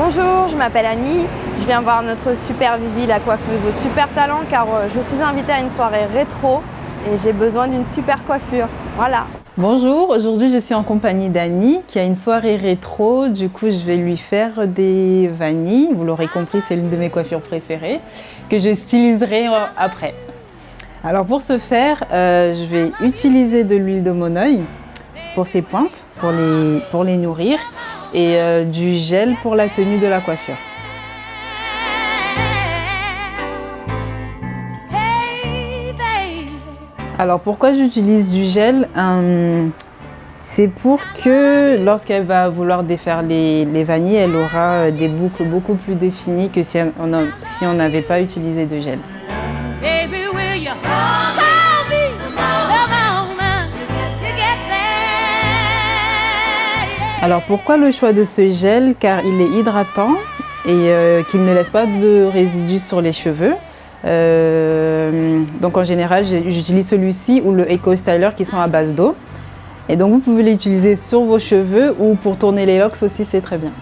Bonjour, je m'appelle Annie, je viens voir notre super Vivi, la coiffeuse au super talent, car je suis invitée à une soirée rétro et j'ai besoin d'une super coiffure. Voilà. Bonjour, aujourd'hui je suis en compagnie d'Annie qui a une soirée rétro, du coup je vais lui faire des vanilles, vous l'aurez compris c'est l'une de mes coiffures préférées, que je styliserai après. Alors pour ce faire, je vais utiliser de l'huile de monoeil pour ses pointes, pour les nourrir, et du gel pour la tenue de la coiffure. Alors pourquoi j'utilise du gel? C'est pour que lorsqu'elle va vouloir défaire les vanilles, elle aura des boucles beaucoup plus définies que si on n'avait pas utilisé de gel. Alors pourquoi le choix de ce gel? Car il est hydratant et qu'il ne laisse pas de résidus sur les cheveux. Donc en général j'utilise celui-ci ou le Eco Styler qui sont à base d'eau. Et donc vous pouvez l'utiliser sur vos cheveux ou pour tourner les locks aussi, c'est très bien.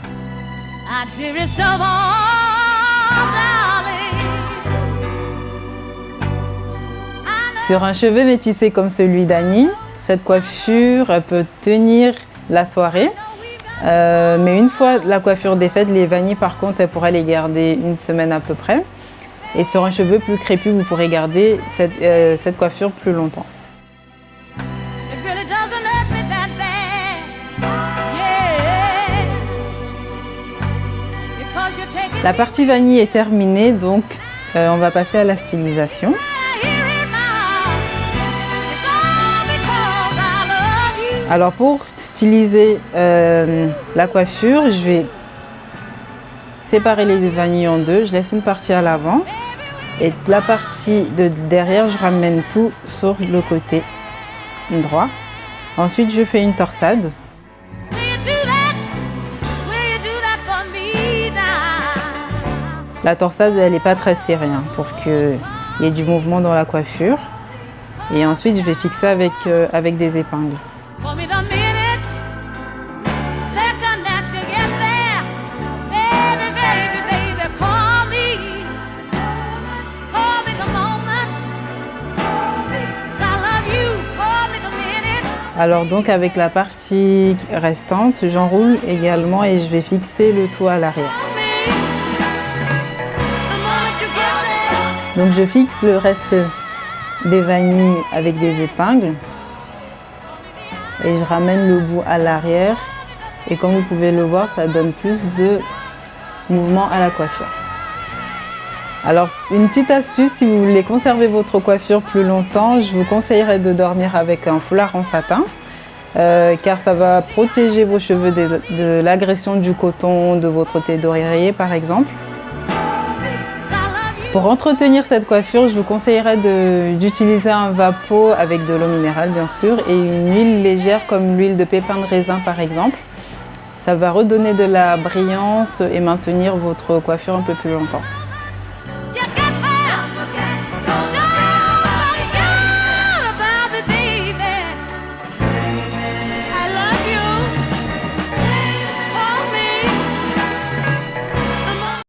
Sur un cheveu métissé comme celui d'Annie, cette coiffure peut tenir la soirée. Mais une fois la coiffure défaite, les vanilles par contre, elle pourra les garder une semaine à peu près. Et sur un cheveu plus crépus, vous pourrez garder cette coiffure plus longtemps. La partie vanille est terminée, donc on va passer à la stylisation. Alors pour styliser la coiffure, je vais séparer les vanilles en deux. Je laisse une partie à l'avant et la partie de derrière, je ramène tout sur le côté droit. Ensuite, je fais une torsade. La torsade, elle n'est pas très serrée pour qu'il y ait du mouvement dans la coiffure. Et ensuite, je vais fixer avec des épingles. Alors donc avec la partie restante, j'enroule également et je vais fixer le tout à l'arrière. Donc je fixe le reste des vanilles avec des épingles et je ramène le bout à l'arrière et comme vous pouvez le voir, ça donne plus de mouvement à la coiffure. Alors une petite astuce, si vous voulez conserver votre coiffure plus longtemps, je vous conseillerais de dormir avec un foulard en satin car ça va protéger vos cheveux de l'agression du coton, de votre thé d'oreiller par exemple. Pour entretenir cette coiffure, je vous conseillerais d'utiliser un vapeau avec de l'eau minérale bien sûr et une huile légère comme l'huile de pépin de raisin par exemple. Ça va redonner de la brillance et maintenir votre coiffure un peu plus longtemps.